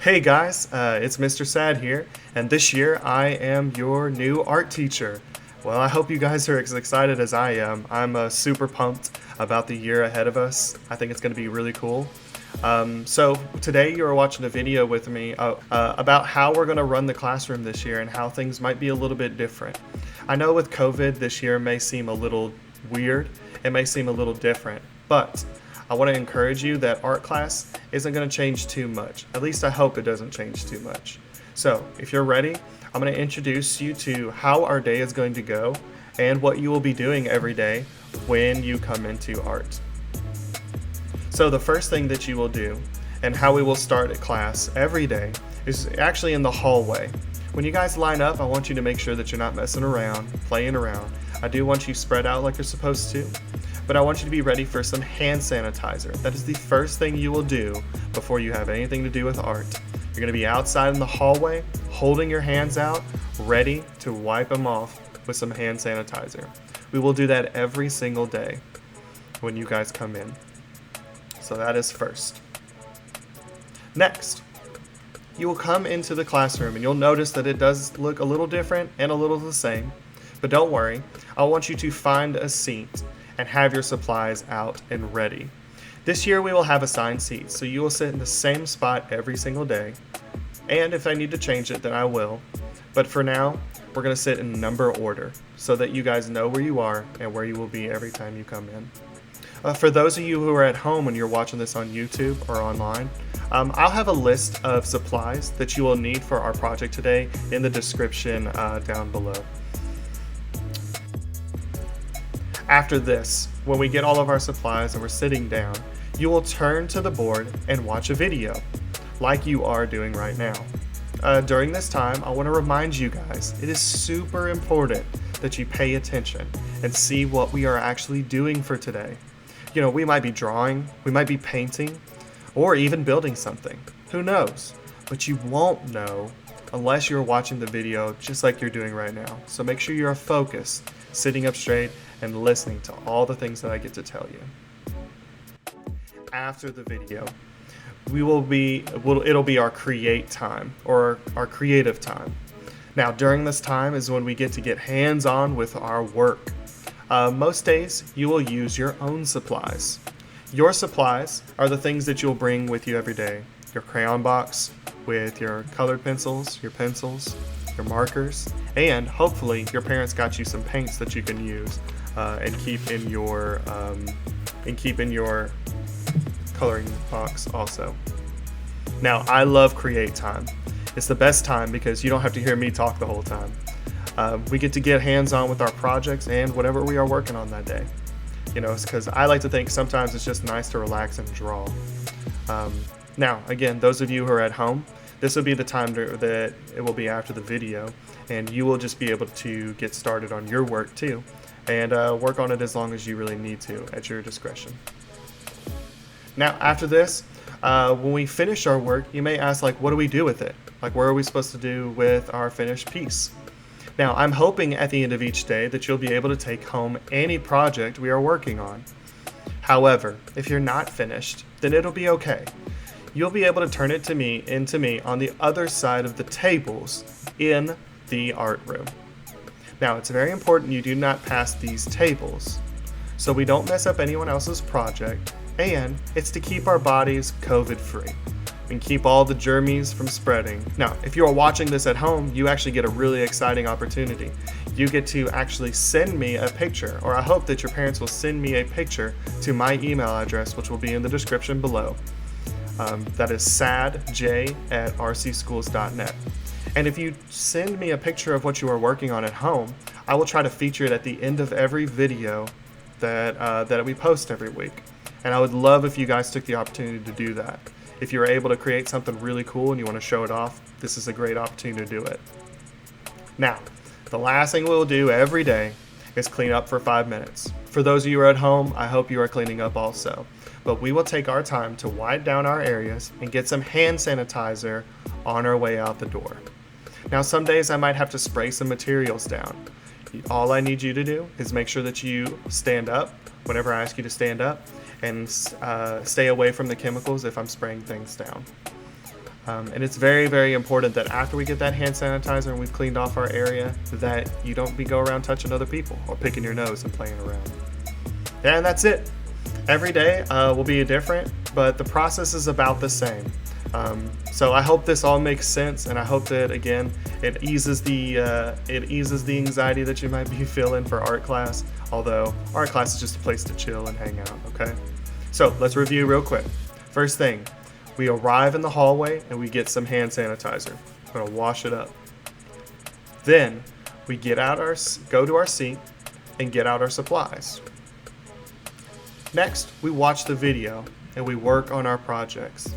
Hey guys, it's Mr. Sad here, and this year I am your new art teacher. Well, I hope you guys are as excited as I am. I'm super pumped about the year ahead of us. I think it's going to be really cool. So today you're watching a video with me about how we're going to run the classroom this year and how things might be a little bit different. I know with COVID this year may seem a little weird, it may seem a little different, but I want to encourage you that art class isn't going to change too much. At least I hope it doesn't change too much. So if you're ready, I'm going to introduce you to how our day is going to go and what you will be doing every day when you come into art. So the first thing that you will do and how we will start at class every day is actually in the hallway. When you guys line up, I want you to make sure that you're not messing around, playing around. I do want you spread out like you're supposed to, but I want you to be ready for some hand sanitizer. That is the first thing you will do before you have anything to do with art. You're going to be outside in the hallway, holding your hands out, ready to wipe them off with some hand sanitizer. We will do that every single day when you guys come in. So that is first. Next, you will come into the classroom and you'll notice that it does look a little different and a little the same. But don't worry, I want you to find a seat and have your supplies out and ready. This year we will have assigned seats, so you will sit in the same spot every single day. And if I need to change it, then I will. But for now, we're going to sit in number order so that you guys know where you are and where you will be every time you come in. For those of you who are at home when you're watching this on YouTube or online, I'll have a list of supplies that you will need for our project today in the description down below. After this, when we get all of our supplies and we're sitting down, you will turn to the board and watch a video, like you are doing right now. During this time, I want to remind you guys, it is super important that you pay attention and see what we are actually doing for today. You know, we might be drawing, we might be painting, or even building something. Who knows? But you won't know unless you're watching the video just like you're doing right now. So make sure you're focused, sitting up straight, and listening to all the things that I get to tell you. After the video, it'll be our create time, or our creative time. Now, during this time is when we get to get hands-on with our work. Most days, you will use your own supplies. Your supplies are the things that you'll bring with you every day. Your crayon box with your colored pencils, your markers, and hopefully your parents got you some paints that you can use and keep in your coloring box also. Now, I love create time. It's the best time because you don't have to hear me talk the whole time. We get to get hands-on with our projects and whatever we are working on that day. You know, it's because I like to think sometimes it's just nice to relax and draw. Now, again, those of you who are at home, this will be the time that it will be after the video, and you will just be able to get started on your work too, and work on it as long as you really need to at your discretion. Now, after this, when we finish our work, you may ask, like, what do we do with it? Like, what are we supposed to do with our finished piece? Now, I'm hoping at the end of each day that you'll be able to take home any project we are working on. However, if you're not finished, then it'll be okay. You'll be able to turn it into me on the other side of the tables in the art room. Now, it's very important you do not pass these tables so we don't mess up anyone else's project, and it's to keep our bodies COVID-free and keep all the germs from spreading. Now, if you are watching this at home, you actually get a really exciting opportunity. You get to actually send me a picture, or I hope that your parents will send me a picture to my email address, which will be in the description below. That is sadj@rcschools.net. And if you send me a picture of what you are working on at home, I will try to feature it at the end of every video that we post every week. And I would love if you guys took the opportunity to do that. If you're able to create something really cool and you want to show it off, this is a great opportunity to do it. Now, the last thing we'll do every day is clean up for 5 minutes. For those of you who are at home, I hope you are cleaning up also. But we will take our time to wipe down our areas and get some hand sanitizer on our way out the door. Now, some days I might have to spray some materials down. All I need you to do is make sure that you stand up whenever I ask you to stand up, and stay away from the chemicals if I'm spraying things down. And it's very, very important that after we get that hand sanitizer and we've cleaned off our area, that you don't go around touching other people or picking your nose and playing around. Yeah, and that's it. Every day will be different, but the process is about the same. So I hope this all makes sense, and I hope that, again, it eases the anxiety that you might be feeling for art class. Although art class is just a place to chill and hang out. Okay. So let's review real quick. First thing, we arrive in the hallway and we get some hand sanitizer. We're gonna wash it up. Then we go to our seat and get out our supplies. Next, we watch the video and we work on our projects.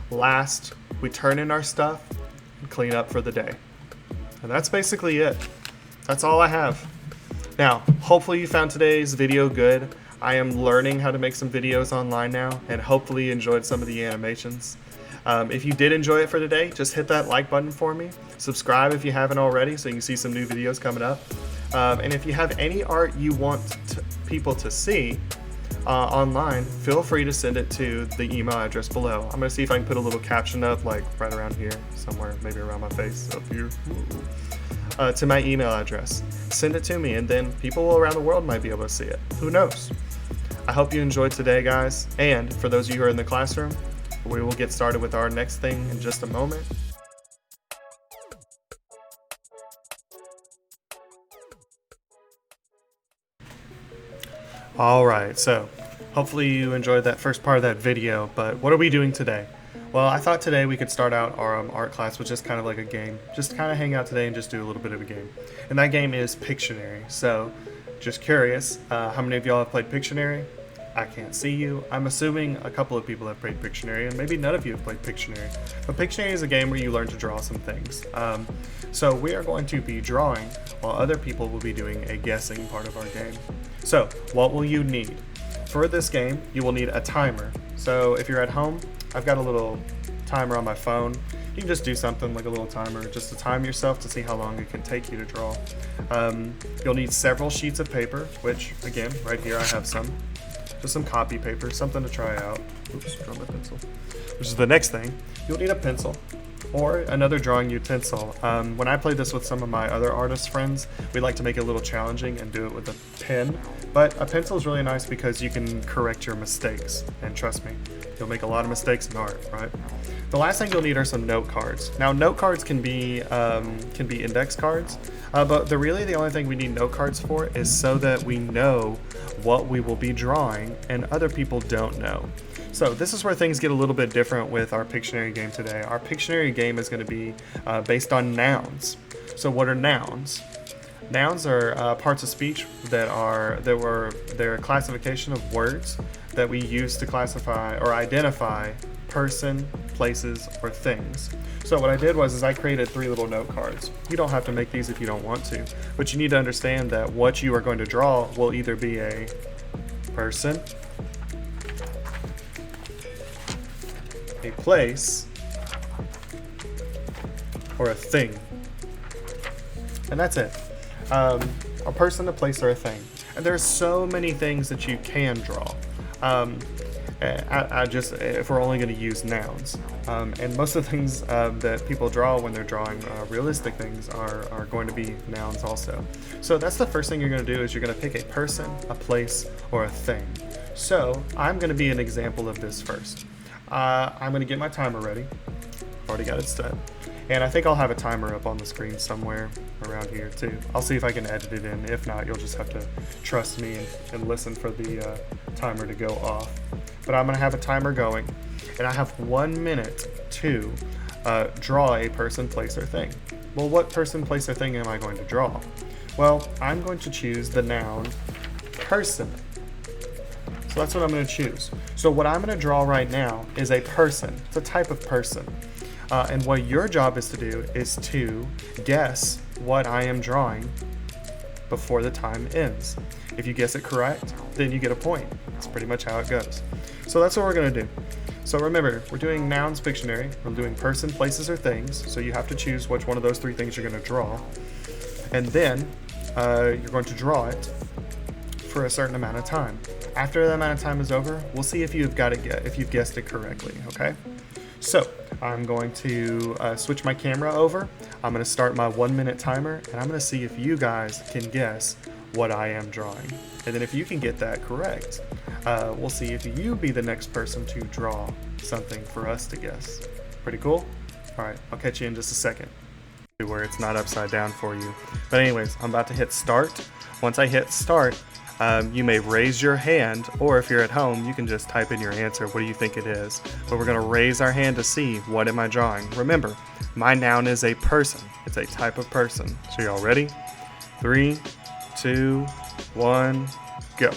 Last, we turn in our stuff and clean up for the day. And that's basically it. That's all I have. Now, hopefully you found today's video good. I am learning how to make some videos online now, and hopefully you enjoyed some of the animations. If you did enjoy it for today, just hit that like button for me. Subscribe if you haven't already so you can see some new videos coming up. And if you have any art you want people to see online, feel free to send it to the email address below. I'm going to see if I can put a little caption up, like right around here, somewhere, maybe around my face, up here, to my email address. Send it to me, and then people around the world might be able to see it. Who knows? I hope you enjoyed today, guys. And for those of you who are in the classroom, we will get started with our next thing in just a moment. All right, so hopefully you enjoyed that first part of that video, but what are we doing today? Well, I thought today we could start out our art class with just kind of like a game. Just kind of hang out today and just do a little bit of a game. And that game is Pictionary. So, just curious, how many of y'all have played Pictionary? I can't see you. I'm assuming a couple of people have played Pictionary, and maybe none of you have played Pictionary. But Pictionary is a game where you learn to draw some things. So we are going to be drawing, while other people will be doing a guessing part of our game. So, what will you need? For this game, you will need a timer. So if you're at home, I've got a little timer on my phone. You can just do something like a little timer just to time yourself to see how long it can take you to draw. You'll need several sheets of paper, which again, right here I have some. Just some copy paper, something to try out. Oops, draw my pencil. Which is the next thing. You'll need a pencil or another drawing utensil. When I played this with some of my other artist friends, we like to make it a little challenging and do it with a pen. But a pencil is really nice because you can correct your mistakes. And trust me, you'll make a lot of mistakes in art, right? The last thing you'll need are some note cards. Now, note cards can be index cards, but the only thing we need note cards for is so that we know what we will be drawing and other people don't know. So this is where things get a little bit different with our Pictionary game today. Our Pictionary game is going to be based on nouns. So what are nouns? Nouns are parts of speech they're a classification of words that we use to classify or identify person, places, or things. So what I did was I created 3 little note cards. You don't have to make these if you don't want to, but you need to understand that what you are going to draw will either be a person, a place, or a thing. And that's it. A person, a place, or a thing. And there's so many things that you can draw. If we're only going to use nouns. And most of the things that people draw when they're drawing realistic things are going to be nouns also. So that's the first thing you're going to do is you're going to pick a person, a place, or a thing. So I'm going to be an example of this first. I'm going to get my timer ready. Already got it set. And I think I'll have a timer up on the screen somewhere around here too. I'll see if I can edit it in. If not, you'll just have to trust me and listen for the timer to go off. But I'm going to have a timer going. And I have 1 minute to draw a person, place, or thing. Well, what person, place, or thing am I going to draw? Well, I'm going to choose the noun person. So that's what I'm going to choose. So what I'm going to draw right now is a person. It's a type of person. And what your job is to do is to guess what I am drawing before the time ends. If you guess it correct, then you get a point. That's pretty much how it goes. So that's what we're going to do. So remember, we're doing nouns Pictionary. We're doing person, places, or things. So you have to choose which one of those 3 things you're going to draw. And then you're going to draw it for a certain amount of time. After that amount of time is over, we'll see if you've guessed it correctly, okay? So I'm going to switch my camera over. I'm going to start my 1 minute timer, and I'm going to see if you guys can guess what I am drawing. And then if you can get that correct, we'll see if you be the next person to draw something for us to guess. Pretty cool? All right, I'll catch you in just a second where it's not upside down for you. But anyways, I'm about to hit start. Once I hit start, you may raise your hand, or if you're at home, you can just type in your answer. What do you think it is? But we're going to raise our hand to see what am I drawing. Remember, my noun is a person. It's a type of person. So y'all ready? 3, 2, 1, go.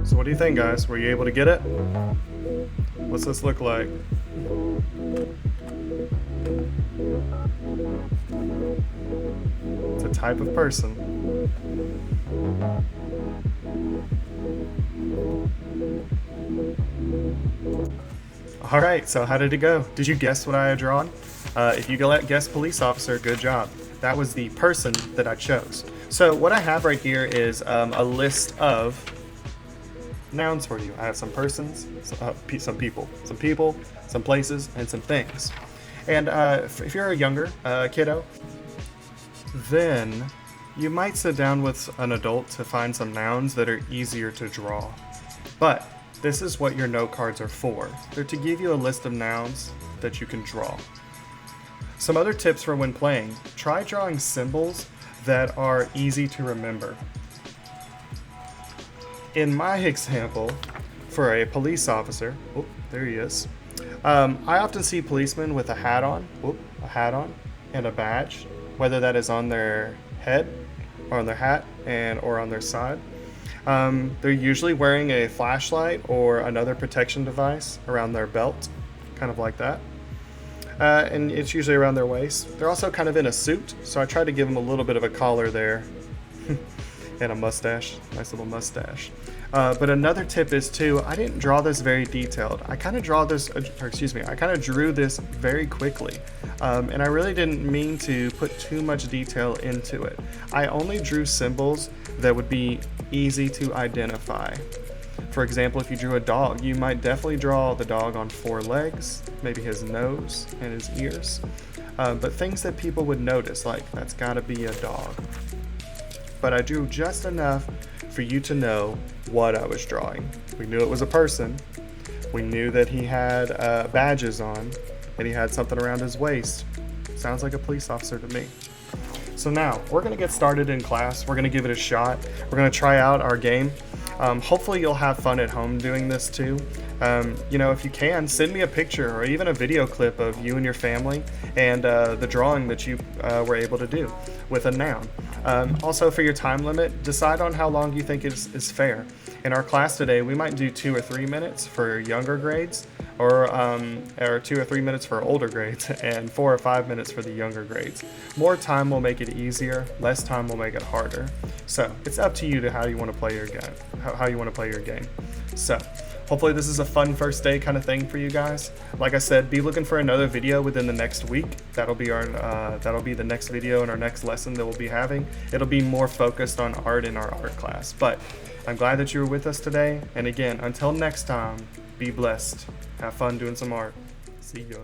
So what do you think, guys? Were you able to get it? What's this look like? It's a type of person. All right, so how did it go? Did you guess what I had drawn? If you guessed police officer, good job. That was the person that I chose. So what I have right here is a list of nouns for you. I have some persons, some people, some places, and some things. And if you're a younger kiddo, then you might sit down with an adult to find some nouns that are easier to draw. But this is what your note cards are for. They're to give you a list of nouns that you can draw. Some other tips for when playing: try drawing symbols that are easy to remember. In my example, for a police officer, oh, there he is. I often see policemen with a hat on, and a badge, whether that is on their head, or on their hat, or on their side. They're usually wearing a flashlight or another protection device around their belt, kind of like that. And it's usually around their waist. They're also kind of in a suit, so I tried to give them a little bit of a collar there. And a mustache, nice little mustache. But another tip is too, I didn't draw this very detailed. I kind of drew this very quickly. And I really didn't mean to put too much detail into it. I only drew symbols that would be easy to identify. For example, if you drew a dog, you might definitely draw the dog on 4 legs, maybe his nose and his ears. But things that people would notice, like that's gotta be a dog. But I drew just enough for you to know what I was drawing. We knew it was a person. We knew that he had badges on, and he had something around his waist. Sounds like a police officer to me. So now, we're gonna get started in class. We're gonna give it a shot. We're gonna try out our game. Hopefully you'll have fun at home doing this too. If you can, send me a picture or even a video clip of you and your family and the drawing that you were able to do with a noun. Also, for your time limit, decide on how long you think is fair. In our class today, we might do 2 or 3 minutes for younger grades, or 2 or 3 minutes for older grades, and 4 or 5 minutes for the younger grades. More time will make it easier, less time will make it harder. So it's up to you to how you want to play your game. How you want to play your game. So hopefully this is a fun first day kind of thing for you guys. Like I said, be looking for another video within the next week. That'll be the next video in our next lesson that we'll be having. It'll be more focused on art in our art class. But I'm glad that you were with us today. And again, until next time, be blessed. Have fun doing some art. See ya.